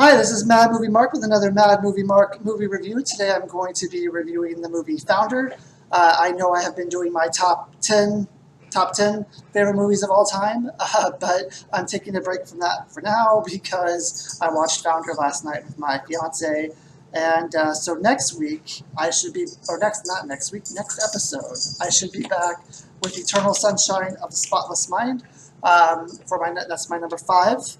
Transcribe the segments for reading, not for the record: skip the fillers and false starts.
Hi, this is Mad Movie Mark with another Mad Movie Mark movie review. Today I'm going to be reviewing the movie Founder. I know I have been doing my top ten favorite movies of all time, but I'm taking a break from that for now because I watched Founder last night with my fiance. And so next week, not next week, next episode, I should be back with Eternal Sunshine of the Spotless Mind. That's my number 5.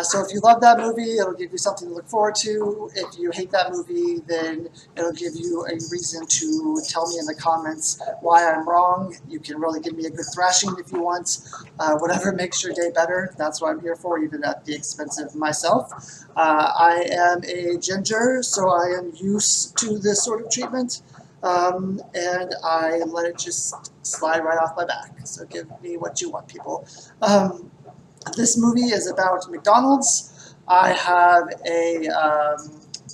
So if you love that movie, it'll give you something to look forward to. If you hate that movie, then it'll give you a reason to tell me in the comments why I'm wrong. You can really give me a good thrashing if you want. Whatever makes your day better, that's what I'm here for, even at the expense of myself. I am a ginger, so I am used to this sort of treatment. And I let it just slide right off my back. So give me what you want, people. This movie is about McDonald's. I have a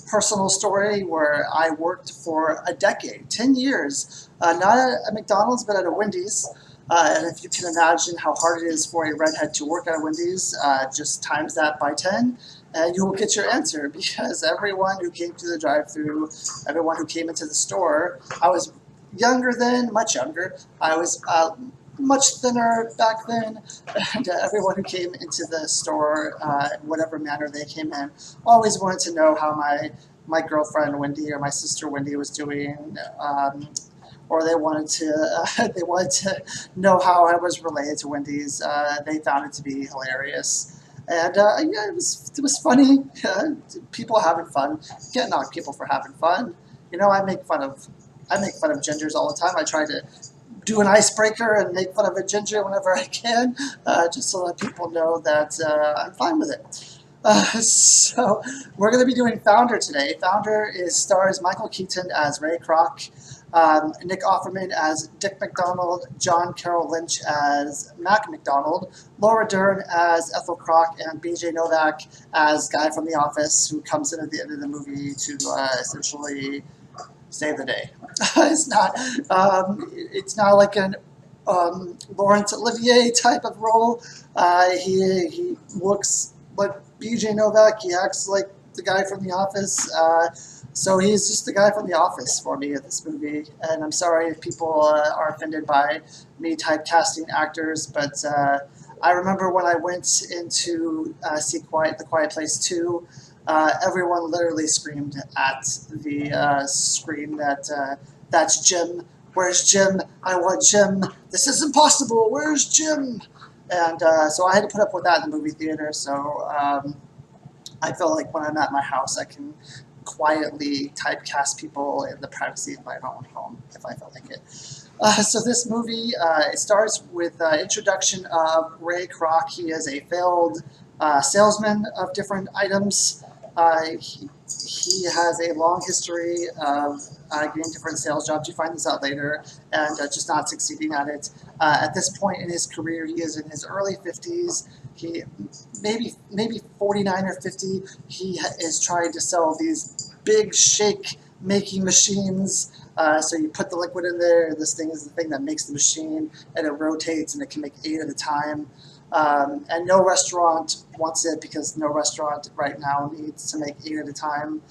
personal story where I worked for a decade, 10 years, not at McDonald's, but at a Wendy's. And if you can imagine how hard it is for a redhead to work at a Wendy's, just times that by 10, and you will get your answer, because everyone who came through the drive-thru, everyone who came into the store, I was younger then, much younger. I was much thinner back then, and everyone who came into the store, in whatever manner they came in, always wanted to know how my girlfriend Wendy or my sister Wendy was doing, or they wanted to know how I was related to Wendy's. They found it to be hilarious. And yeah, it was funny. People having fun. Can't knock people for having fun. You know, I make fun of gingers all the time. I try to do an icebreaker and make fun of a ginger whenever I can, just to let people know that I'm fine with it. So we're going to be doing Founder today. Founder stars Michael Keaton as Ray Krock, Nick Offerman as Dick McDonald, John Carroll Lynch as MacDonald, Laura Dern as Ethel Kroc, and B.J. Novac as Guy from The Office, who comes in at the end of the movie to essentially save the day. It's not like an Laurence Olivier type of role. He looks like B.J. Novak. He acts like the guy from The Office. So he's just the guy from The Office for me at this movie. And I'm sorry if people are offended by me typecasting actors, but I remember when I went into see The Quiet Place 2, everyone literally screamed at the screen that that's Jim. Where's Jim? I want Jim. This is impossible. Where's Jim? And so I had to put up with that in the movie theater. So I feel like when I'm at my house, I can quietly typecast people in the privacy of my own home if I felt like it. So this movie, it starts with introduction of Ray Kroc. He is a failed salesman of different items. He has a long history of getting different sales jobs. You find this out later, and just not succeeding at it. At this point in his career, he is in his early 50s. He maybe 49 or 50. He is trying to sell these big shake making machines. So you put the liquid in there. This thing is the thing that makes the machine, and it rotates, and it can make 8 at a time. And no restaurant wants it, because no restaurant right now needs to make 8 at a time.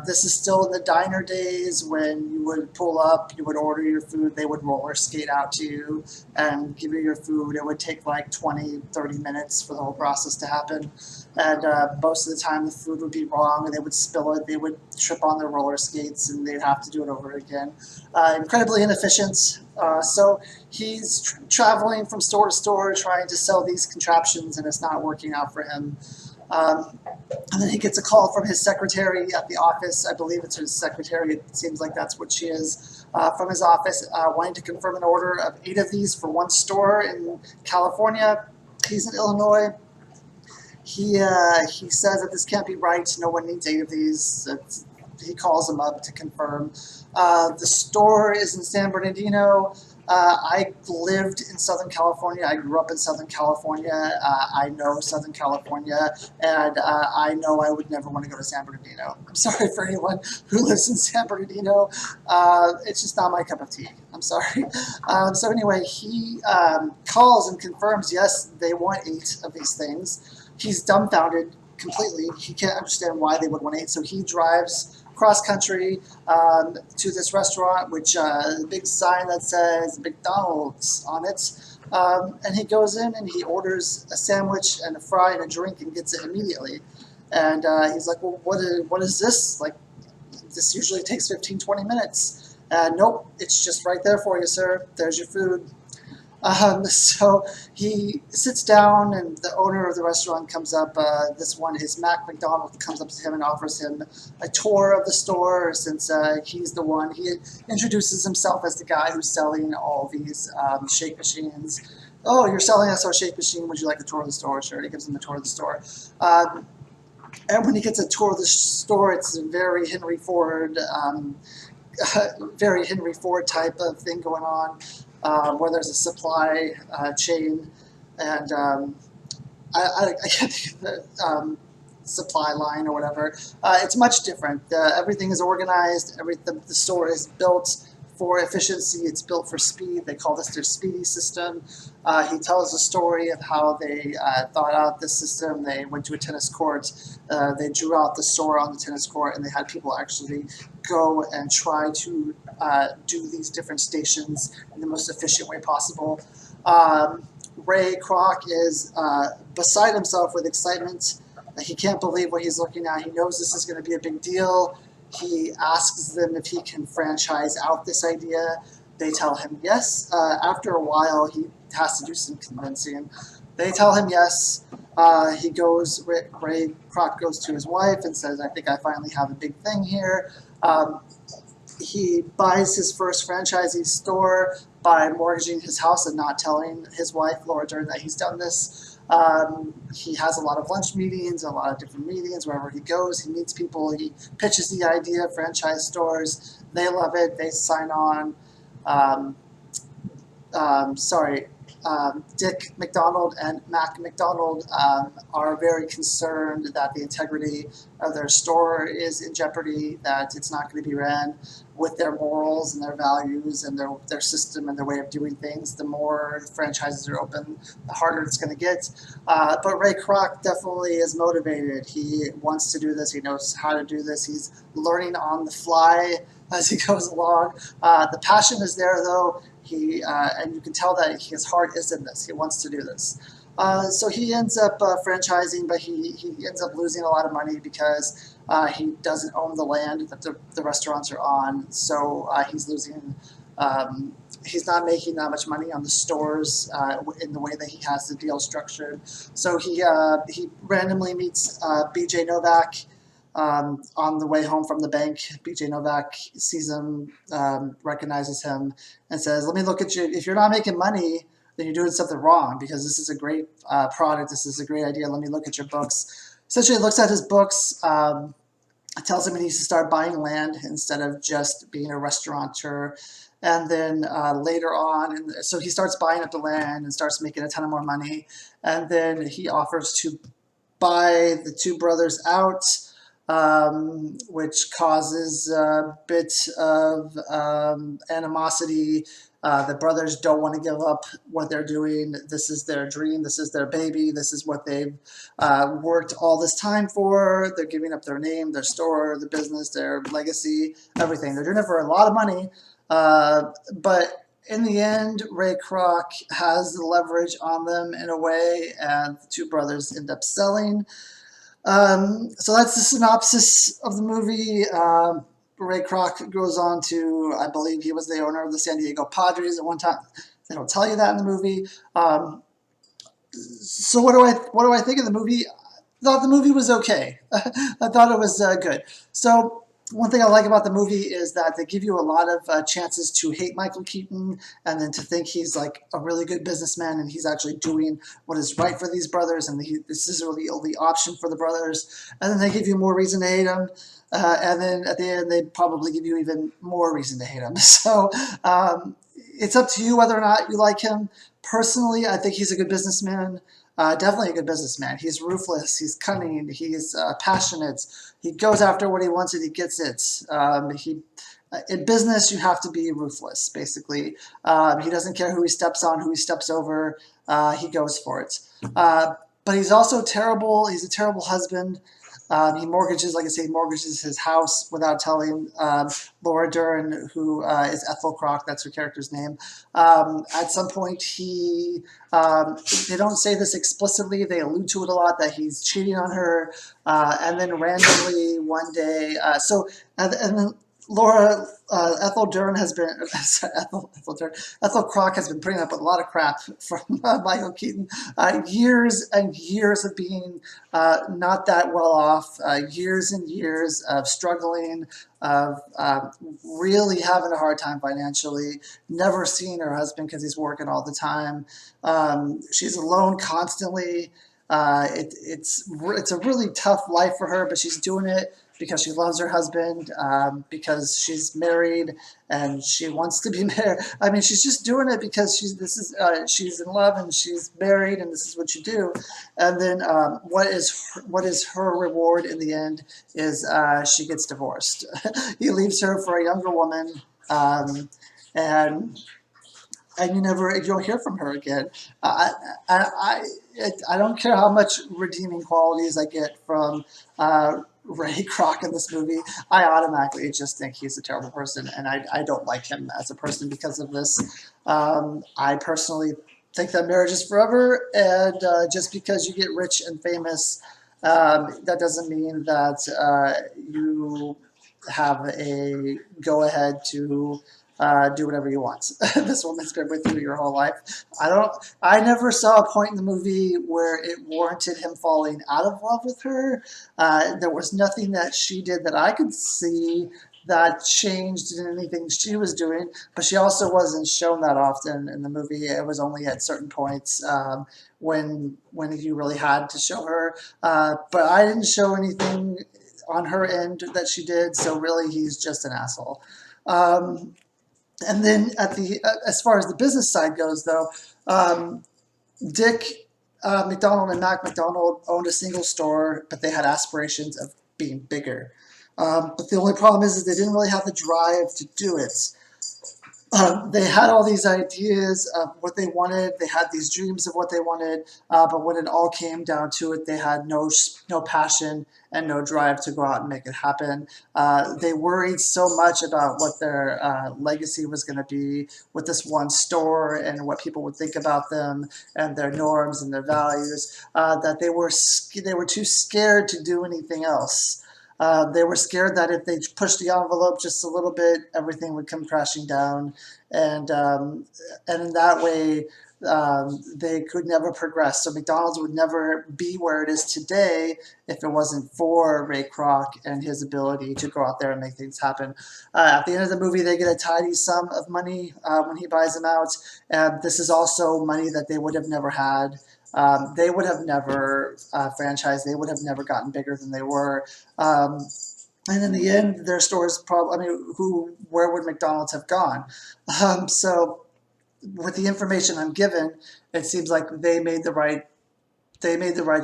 This is still in the diner days when you would pull up, you would order your food, they would roller skate out to you and give you your food. It would take like 20, 30 minutes for the whole process to happen. And most of the time the food would be wrong, and they would spill it, they would trip on their roller skates, and they'd have to do it over again. Incredibly inefficient. So he's traveling from store to store trying to sell these contraptions, and it's not working out for him. And then he gets a call from his secretary at the office. I believe it's his secretary. It seems like that's what she is. From his office, wanting to confirm an order of 8 of these for one store in California. He's in Illinois. He says that this can't be right. No one needs 8 of these. He calls him up to confirm. The store is in San Bernardino. I lived in Southern California. I grew up in Southern California. I know Southern California, and I know I would never want to go to San Bernardino. I'm sorry for anyone who lives in San Bernardino. It's just not my cup of tea. I'm sorry. So anyway, he calls and confirms, yes, they want 8 of these things. He's dumbfounded, completely. He can't understand why they would want to eat, so he drives cross country to this restaurant, which a big sign that says McDonald's on it. And he goes in and he orders a sandwich and a fry and a drink and gets it immediately. And he's like, well, what is this? Like, this usually takes 15, 20 minutes. Nope, it's just right there for you, sir. There's your food. So he sits down, and the owner of the restaurant comes up. This one is MacDonald, comes up to him and offers him a tour of the store, since he's the one. He introduces himself as the guy who's selling all these shake machines. Oh, you're selling us our shake machine. Would you like a tour of the store? Sure. He gives him a tour of the store. And when he gets a tour of the store, it's a very Henry Ford type of thing going on. Where there's a supply chain, and I can't think of the supply line or whatever. It's much different. Everything is organized. The store is built for efficiency. It's built for speed. They call this their speedy system. He tells a story of how they thought out this system. They went to a tennis court. They drew out the store on the tennis court, and they had people actually go and try to do these different stations in the most efficient way possible. Ray Krock is beside himself with excitement. He can't believe what he's looking at. He knows this is going to be a big deal. He asks them if he can franchise out this idea. They tell him yes. After a while, he has to do some convincing. They tell him yes. Ray Kroc goes to his wife and says, I think I finally have a big thing here. He buys his first franchisee store by mortgaging his house and not telling his wife, Laura Dern, that he's done this. He has a lot of lunch meetings, a lot of different meetings. Wherever he goes, he meets people. He pitches the idea of franchise stores. They love it. They sign on. Dick McDonald and MacDonald are very concerned that the integrity of their store is in jeopardy, that it's not going to be ran with their morals and their values and their system and their way of doing things. The more franchises are open, the harder it's going to get. But Ray Kroc definitely is motivated. He wants to do this. He knows how to do this. He's learning on the fly as he goes along. The passion is there, though. And you can tell that his heart is in this. He wants to do this. So he ends up franchising, but he ends up losing a lot of money because he doesn't own the land that the restaurants are on. So he's losing. He's not making that much money on the stores in the way that he has the deal structured. So he randomly meets B.J. Novac. On the way home from the bank, B.J. Novac sees him, recognizes him, and says, let me look at you. If you're not making money, then you're doing something wrong, because this is a great product. This is a great idea. Let me look at your books. Essentially, looks at his books, tells him he needs to start buying land instead of just being a restaurateur. And then later on, so he starts buying up the land and starts making a ton of more money. And then he offers to buy the two brothers out, which causes a bit of animosity. The brothers don't want to give up what they're doing. This is their dream. This is their baby. This is what they've worked all this time for. They're giving up their name, their store, the business, their legacy, everything. They're doing it for a lot of money. But in the end, Ray Kroc has the leverage on them in a way, and the two brothers end up selling. So that's the synopsis of the movie. Ray Kroc goes on to, I believe he was the owner of the San Diego Padres at one time. They don't tell you that in the movie. So what do I think of the movie? I thought the movie was okay. I thought it was good. So one thing I like about the movie is that they give you a lot of chances to hate Michael Keaton, and then to think he's like a really good businessman and he's actually doing what is right for these brothers, and this is really the only option for the brothers. And then they give you more reason to hate him, and then at the end they probably give you even more reason to hate him. So it's up to you whether or not you like him. Personally, I think he's a good businessman. Definitely a good businessman. He's ruthless. He's cunning. He's passionate. He goes after what he wants and he gets it. In business, you have to be ruthless, basically. He doesn't care who he steps on, who he steps over. He goes for it. but he's also terrible. He's a terrible husband. He mortgages, like I say, mortgages his house without telling Laura Dern, who is Ethel Kroc, that's her character's name. At some point, they don't say this explicitly, they allude to it a lot, that he's cheating on her. And then randomly one day, and then Laura, Ethel Dern has been, sorry, Ethel Kroc has been putting up with a lot of crap from Michael Keaton. Years and years of being not that well off, years and years of struggling, of really having a hard time financially, never seeing her husband because he's working all the time. She's alone constantly. It's a really tough life for her, but she's doing it because she loves her husband, because she's married and she wants to be married. I mean, she's just doing it because she's in love and she's married and this is what you do. And then what is her reward in the end is she gets divorced. He leaves her for a younger woman, and you don't hear from her again. I don't care how much redeeming qualities I get from Ray Kroc in this movie. I automatically just think he's a terrible person, and I don't like him as a person because of this. I personally think that marriage is forever, and just because you get rich and famous, that doesn't mean that you have a go-ahead to do whatever you want. This woman's been with you your whole life. I never saw a point in the movie where it warranted him falling out of love with her. There was nothing that she did that I could see that changed in anything she was doing, but she also wasn't shown that often in the movie. It was only at certain points when you really had to show her. But I didn't show anything on her end that she did, so really he's just an asshole. And then as far as the business side goes, though, Dick McDonald and MacDonald owned a single store, but they had aspirations of being bigger. But the only problem is they didn't really have the drive to do it. They had all these ideas of what they wanted. They had these dreams of what they wanted, but when it all came down to it, they had no passion and no drive to go out and make it happen. They worried so much about what their legacy was going to be with this one store and what people would think about them and their norms and their values, that they were too scared to do anything else. They were scared that if they pushed the envelope just a little bit, everything would come crashing down, and in that way, they could never progress. So McDonald's would never be where it is today if it wasn't for Ray Kroc and his ability to go out there and make things happen. At the end of the movie, they get a tidy sum of money when he buys them out. This is also money that they would have never had. They would have never franchised. They would have never gotten bigger than they were. And in the end, their stores probably, where would McDonald's have gone? So with the information I'm given, it seems like they made the right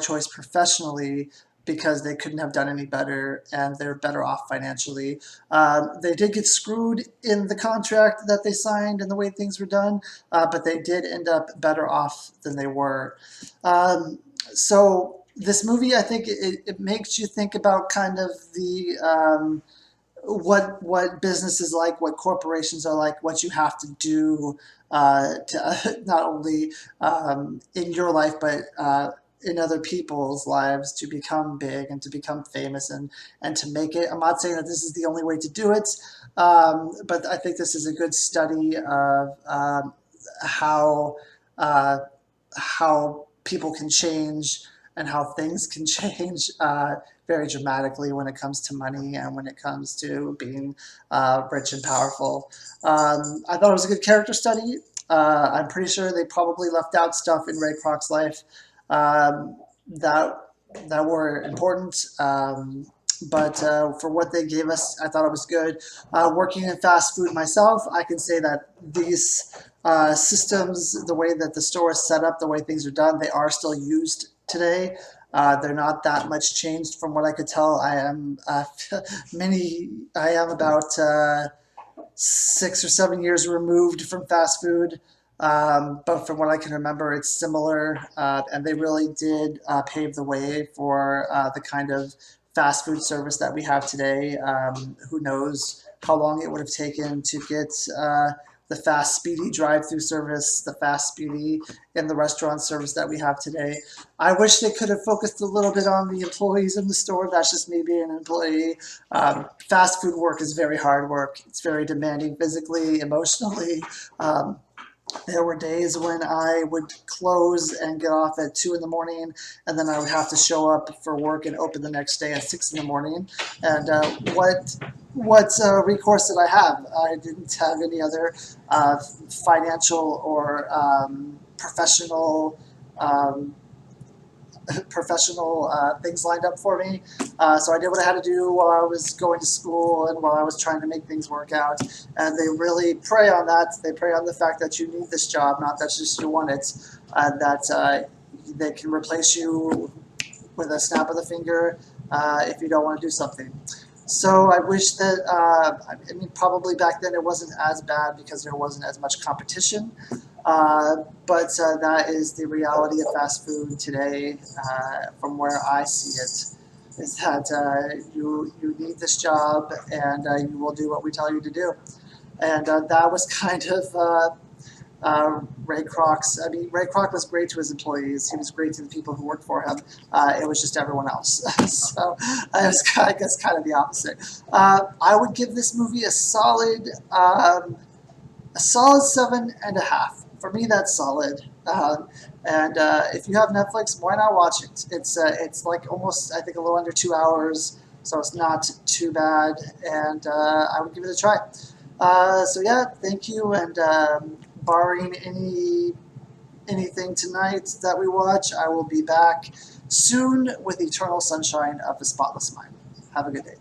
choice professionally because they couldn't have done any better and they're better off financially. They did get screwed in the contract that they signed and the way things were done, but they did end up better off than they were. So this movie, I think it makes you think about kind of the what business is like, what corporations are like, what you have to do to not only in your life, but in other people's lives to become big and to become famous and to make it. I'm not saying that this is the only way to do it, but I think this is a good study of how people can change and how things can change very dramatically when it comes to money and when it comes to being rich and powerful. I thought it was a good character study. I'm pretty sure they probably left out stuff in Ray Kroc's life that were important. But for what they gave us, I thought it was good. Working in fast food myself, I can say that these systems, the way that the store is set up, the way things are done, they are still used today. They're not that much changed from what I could tell. I am about 6 or 7 years removed from fast food. But from what I can remember, it's similar, and they really did pave the way for the kind of fast food service that we have today. Who knows how long it would have taken to get the fast, speedy drive-through service, the fast, speedy in the restaurant service that we have today. I wish they could have focused a little bit on the employees in the store. That's just me being an employee. Fast food work is very hard work. It's very demanding physically, emotionally. There were days when I would close and get off at 2 in the morning, and then I would have to show up for work and open the next day at 6 in the morning. And what recourse did I have? I didn't have any other financial or professional um, things lined up for me. So I did what I had to do while I was going to school and while I was trying to make things work out. And they really prey on that. They prey on the fact that you need this job, not that just you want it, and that they can replace you with a snap of the finger if you don't want to do something. So I wish that, I mean, probably back then it wasn't as bad because there wasn't as much competition. But that is the reality of fast food today, from where I see it, is that you need this job and you will do what we tell you to do. And that was kind of Ray Krock's. I mean, Ray Kroc was great to his employees. He was great to the people who worked for him. It was just everyone else. So I guess kind of the opposite. I would give this movie a solid 7.5. For me, that's solid. And if you have Netflix, why not watch it? It's like almost, I think, a little under 2 hours, so it's not too bad. And I would give it a try. So yeah, thank you. And barring anything tonight that we watch, I will be back soon with Eternal Sunshine of the Spotless Mind. Have a good day.